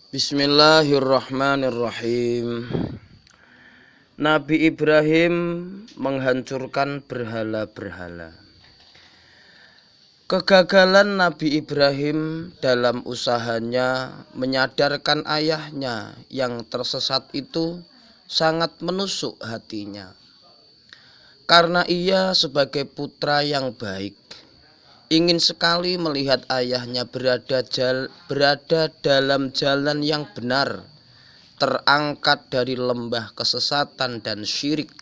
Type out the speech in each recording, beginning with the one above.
Bismillahirrahmanirrahim. Nabi Ibrahim menghancurkan berhala-berhala. Kegagalan Nabi Ibrahim dalam usahanya menyadarkan ayahnya yang tersesat itu sangat menusuk hatinya. Karena ia sebagai putra yang baik, ingin sekali melihat ayahnya berada dalam jalan yang benar, terangkat dari lembah kesesatan dan syirik.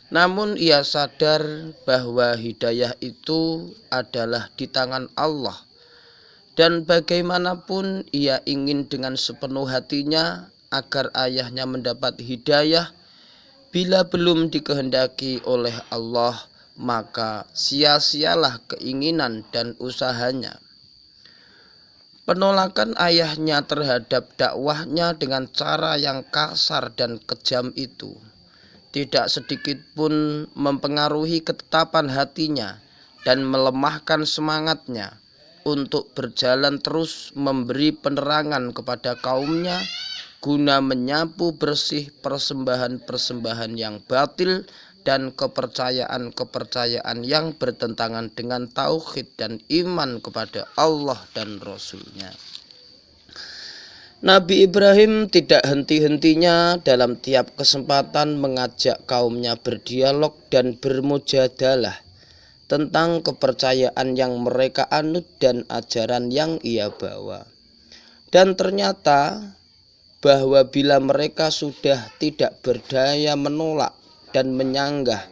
Namun ia sadar bahwa hidayah itu adalah di tangan Allah, dan bagaimanapun ia ingin dengan sepenuh hatinya agar ayahnya mendapat hidayah. Bila belum dikehendaki oleh Allah, maka sia-sialah keinginan dan usahanya. Penolakan ayahnya terhadap dakwahnya dengan cara yang kasar dan kejam itu tidak sedikit pun mempengaruhi ketetapan hatinya dan melemahkan semangatnya untuk berjalan terus memberi penerangan kepada kaumnya guna menyapu bersih persembahan-persembahan yang batil dan kepercayaan-kepercayaan yang bertentangan dengan tauhid dan iman kepada Allah dan Rasul-Nya. Nabi Ibrahim tidak henti-hentinya dalam tiap kesempatan mengajak kaumnya berdialog dan bermujadalah tentang kepercayaan yang mereka anut dan ajaran yang ia bawa. Dan ternyata bahwa bila mereka sudah tidak berdaya menolak dan menyanggah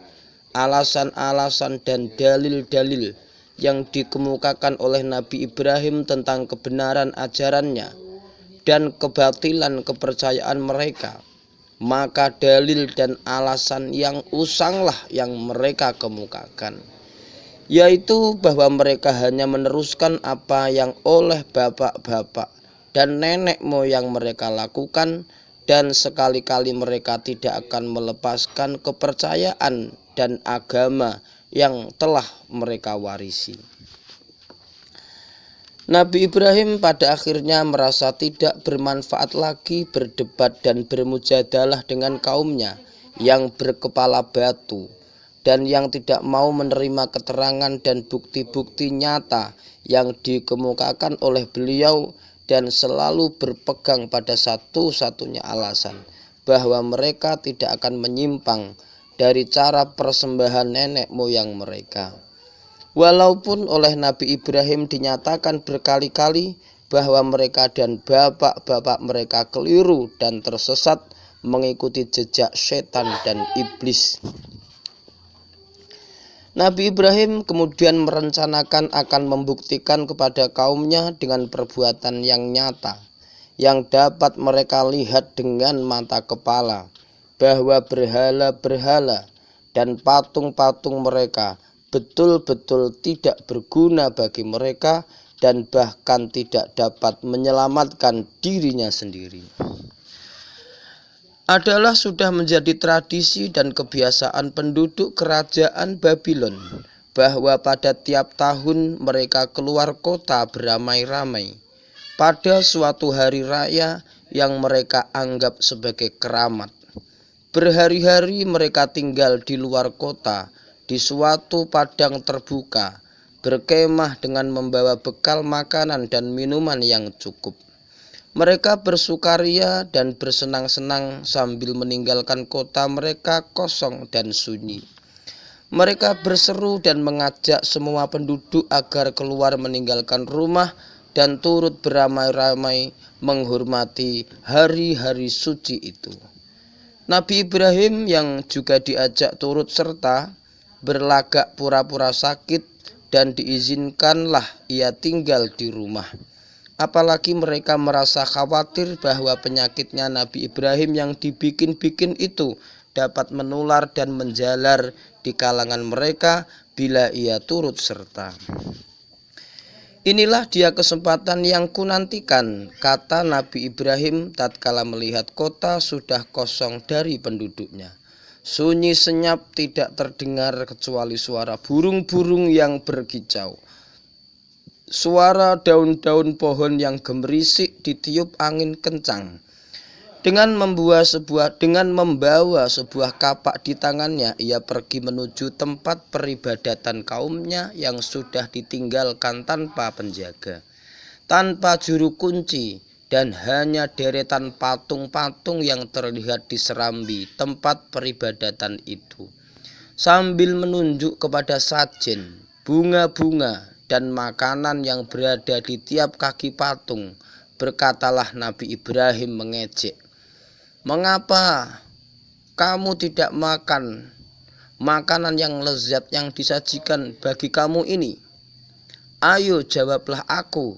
alasan-alasan dan dalil-dalil yang dikemukakan oleh Nabi Ibrahim tentang kebenaran ajarannya dan kebatilan kepercayaan mereka, maka dalil dan alasan yang usanglah yang mereka kemukakan, yaitu bahwa mereka hanya meneruskan apa yang oleh bapak-bapak dan nenek moyang mereka lakukan, dan sekali-kali mereka tidak akan melepaskan kepercayaan dan agama yang telah mereka warisi. Nabi Ibrahim pada akhirnya merasa tidak bermanfaat lagi berdebat dan bermujadalah dengan kaumnya yang berkepala batu dan yang tidak mau menerima keterangan dan bukti-bukti nyata yang dikemukakan oleh beliau, dan selalu berpegang pada satu-satunya alasan bahwa mereka tidak akan menyimpang dari cara persembahan nenek moyang mereka. Walaupun oleh Nabi Ibrahim dinyatakan berkali-kali bahwa mereka dan bapak-bapak mereka keliru dan tersesat mengikuti jejak setan dan iblis. Nabi Ibrahim kemudian merencanakan akan membuktikan kepada kaumnya dengan perbuatan yang nyata yang dapat mereka lihat dengan mata kepala bahwa berhala-berhala dan patung-patung mereka betul-betul tidak berguna bagi mereka dan bahkan tidak dapat menyelamatkan dirinya sendiri. Adalah sudah menjadi tradisi dan kebiasaan penduduk kerajaan Babylon bahwa pada tiap tahun mereka keluar kota beramai-ramai pada suatu hari raya yang mereka anggap sebagai keramat. Berhari-hari mereka tinggal di luar kota di suatu padang terbuka, berkemah dengan membawa bekal makanan dan minuman yang cukup. Mereka bersukaria dan bersenang-senang sambil meninggalkan kota mereka kosong dan sunyi. Mereka berseru dan mengajak semua penduduk agar keluar meninggalkan rumah dan turut beramai-ramai menghormati hari-hari suci itu. Nabi Ibrahim yang juga diajak turut serta berlagak pura-pura sakit dan diizinkanlah ia tinggal di rumah. Apalagi mereka merasa khawatir bahwa penyakitnya Nabi Ibrahim yang dibikin-bikin itu dapat menular dan menjalar di kalangan mereka bila ia turut serta. Inilah dia kesempatan yang kunantikan, kata Nabi Ibrahim tatkala melihat kota sudah kosong dari penduduknya. Sunyi senyap, tidak terdengar kecuali suara burung-burung yang berkicau. Suara daun-daun pohon yang gemerisik ditiup angin kencang. Dengan membawa sebuah kapak di tangannya, ia pergi menuju tempat peribadatan kaumnya yang sudah ditinggalkan tanpa penjaga, tanpa juru kunci, dan hanya deretan patung-patung yang terlihat di serambi tempat peribadatan itu. Sambil menunjuk kepada sajen, bunga-bunga, dan makanan yang berada di tiap kaki patung, berkatalah Nabi Ibrahim mengejek, "Mengapa kamu tidak makan makanan yang lezat yang disajikan bagi kamu ini? Ayo jawablah aku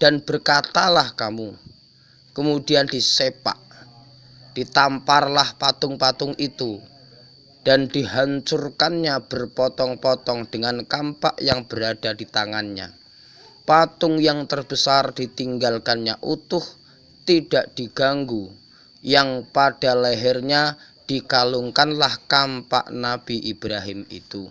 dan berkatalah kamu." Kemudian ditamparlah patung-patung itu dan dihancurkannya berpotong-potong dengan kampak yang berada di tangannya. Patung yang terbesar ditinggalkannya utuh, tidak diganggu, yang pada lehernya dikalungkanlah kampak Nabi Ibrahim itu.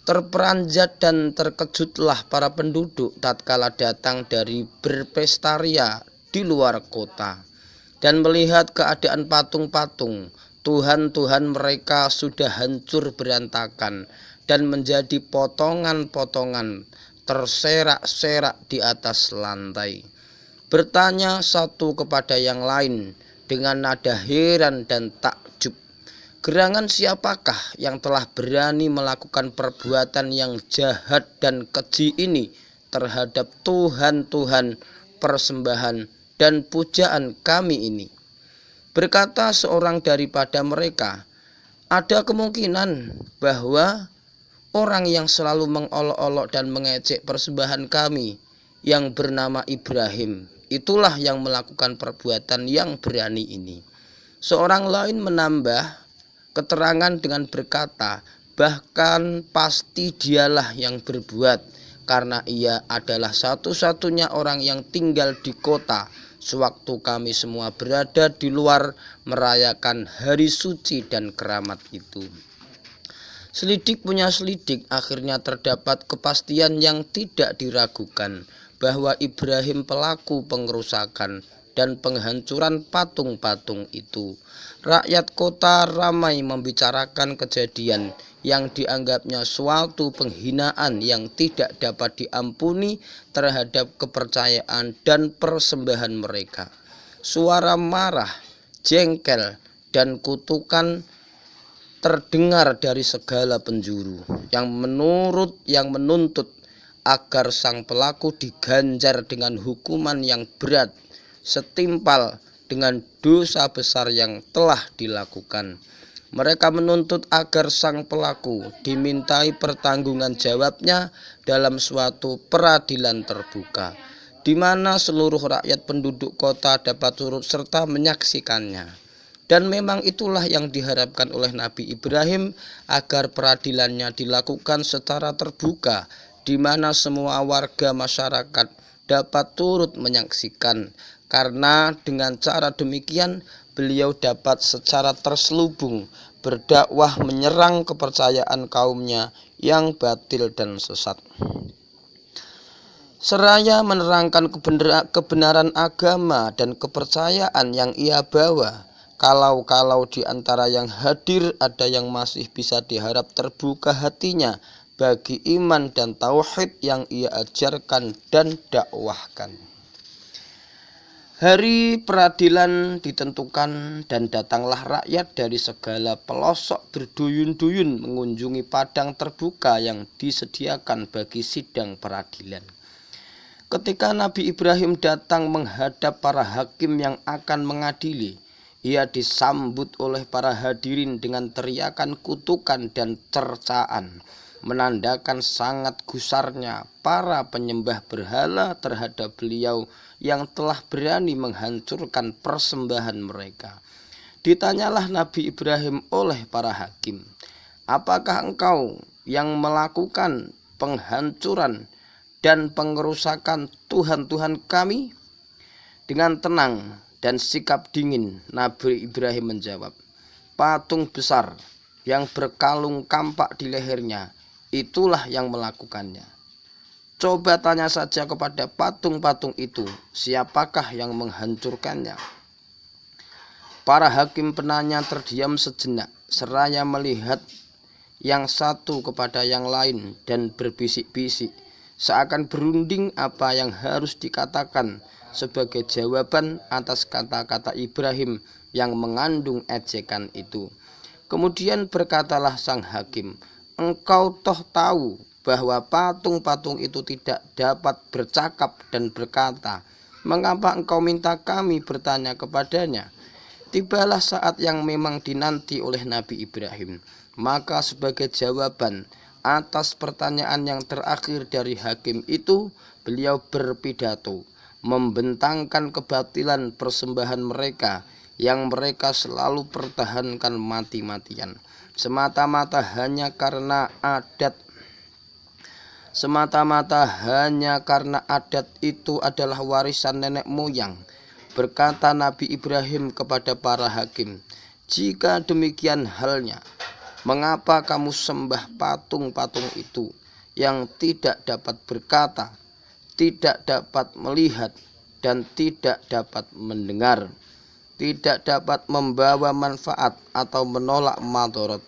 Terperanjat dan terkejutlah para penduduk tatkala datang dari berpestaria di luar kota dan melihat keadaan patung-patung Tuhan-Tuhan mereka sudah hancur berantakan dan menjadi potongan-potongan terserak-serak di atas lantai. Bertanya satu kepada yang lain dengan nada heran dan takjub, "Gerangan siapakah yang telah berani melakukan perbuatan yang jahat dan keji ini terhadap Tuhan-Tuhan persembahan dan pujaan kami ini?" Berkata seorang daripada mereka, "Ada kemungkinan bahwa orang yang selalu mengolok-olok dan mengejek persembahan kami yang bernama Ibrahim, itulah yang melakukan perbuatan yang berani ini." Seorang lain menambah keterangan dengan berkata, "Bahkan pasti dialah yang berbuat, karena ia adalah satu-satunya orang yang tinggal di kota sewaktu kami semua berada di luar merayakan hari suci dan keramat itu." Selidik punya selidik, akhirnya terdapat kepastian yang tidak diragukan bahwa Ibrahim pelaku pengerusakan dan penghancuran patung-patung itu. Rakyat kota ramai membicarakan kejadian yang dianggapnya suatu penghinaan yang tidak dapat diampuni terhadap kepercayaan dan persembahan mereka. Suara marah, jengkel, dan kutukan terdengar dari segala penjuru yang menuntut agar sang pelaku diganjar dengan hukuman yang berat setimpal dengan dosa besar yang telah dilakukan. Mereka menuntut agar sang pelaku dimintai pertanggungan jawabnya dalam suatu peradilan terbuka, di mana seluruh rakyat penduduk kota dapat turut serta menyaksikannya. Dan memang itulah yang diharapkan oleh Nabi Ibrahim, agar peradilannya dilakukan secara terbuka, di mana semua warga masyarakat dapat turut menyaksikan, karena dengan cara demikian beliau dapat secara terselubung berdakwah menyerang kepercayaan kaumnya yang batil dan sesat. Seraya menerangkan kebenaran agama dan kepercayaan yang ia bawa, kalau di antara yang hadir ada yang masih bisa diharap terbuka hatinya bagi iman dan tauhid yang ia ajarkan dan dakwahkan. Hari peradilan ditentukan dan datanglah rakyat dari segala pelosok berduyun-duyun mengunjungi padang terbuka yang disediakan bagi sidang peradilan. Ketika Nabi Ibrahim datang menghadap para hakim yang akan mengadili, ia disambut oleh para hadirin dengan teriakan kutukan dan cercaan, menandakan sangat gusarnya para penyembah berhala terhadap beliau yang telah berani menghancurkan persembahan mereka. Ditanyalah Nabi Ibrahim oleh para hakim, "Apakah engkau yang melakukan penghancuran dan pengerusakan Tuhan-Tuhan kami?" Dengan tenang dan sikap dingin, Nabi Ibrahim menjawab, "Patung besar yang berkalung kampak di lehernya, itulah yang melakukannya." Coba tanya saja kepada patung-patung itu, siapakah yang menghancurkannya? Para hakim penanya terdiam sejenak, seraya melihat yang satu kepada yang lain dan berbisik-bisik, seakan berunding apa yang harus dikatakan sebagai jawaban atas kata-kata Ibrahim yang mengandung ejekan itu. Kemudian berkatalah sang hakim, "Engkau toh tahu bahwa patung-patung itu tidak dapat bercakap dan berkata. Mengapa engkau minta kami bertanya kepadanya?" Tibalah saat yang memang dinanti oleh Nabi Ibrahim. Maka sebagai jawaban atas pertanyaan yang terakhir dari hakim itu, beliau berpidato, membentangkan kebatilan persembahan mereka yang mereka selalu pertahankan mati-matian, semata-mata hanya karena adat itu adalah warisan nenek moyang. Berkata Nabi Ibrahim kepada para hakim, "Jika demikian halnya, mengapa kamu sembah patung-patung itu yang tidak dapat berkata, tidak dapat melihat, dan tidak dapat mendengar, tidak dapat membawa manfaat atau menolak madharat,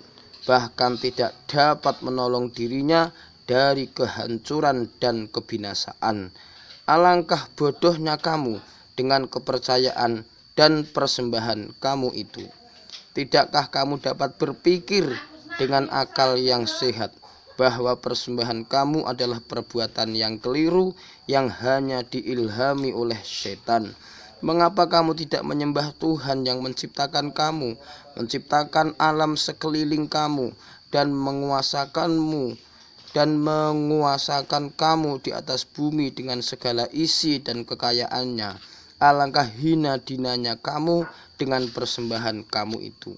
bahkan tidak dapat menolong dirinya dari kehancuran dan kebinasaan? Alangkah bodohnya kamu dengan kepercayaan dan persembahan kamu itu. Tidakkah kamu dapat berpikir dengan akal yang sehat bahwa persembahan kamu adalah perbuatan yang keliru yang hanya diilhami oleh setan? Mengapa kamu tidak menyembah Tuhan yang menciptakan kamu, menciptakan alam sekeliling kamu, dan menguasakan kamu di atas bumi dengan segala isi dan kekayaannya? Alangkah hina dinanya kamu dengan persembahan kamu itu."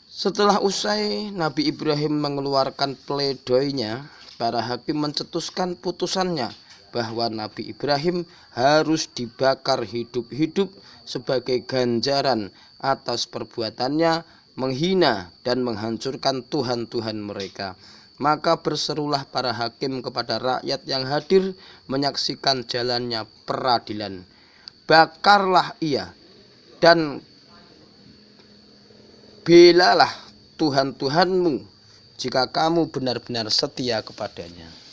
Setelah usai Nabi Ibrahim mengeluarkan pledoinya, para hakim mencetuskan putusannya bahwa Nabi Ibrahim harus dibakar hidup-hidup sebagai ganjaran atas perbuatannya menghina dan menghancurkan Tuhan-Tuhan mereka. Maka berserulah para hakim kepada rakyat yang hadir menyaksikan jalannya peradilan, "Bakarlah ia dan belalah Tuhan-Tuhanmu jika kamu benar-benar setia kepadanya."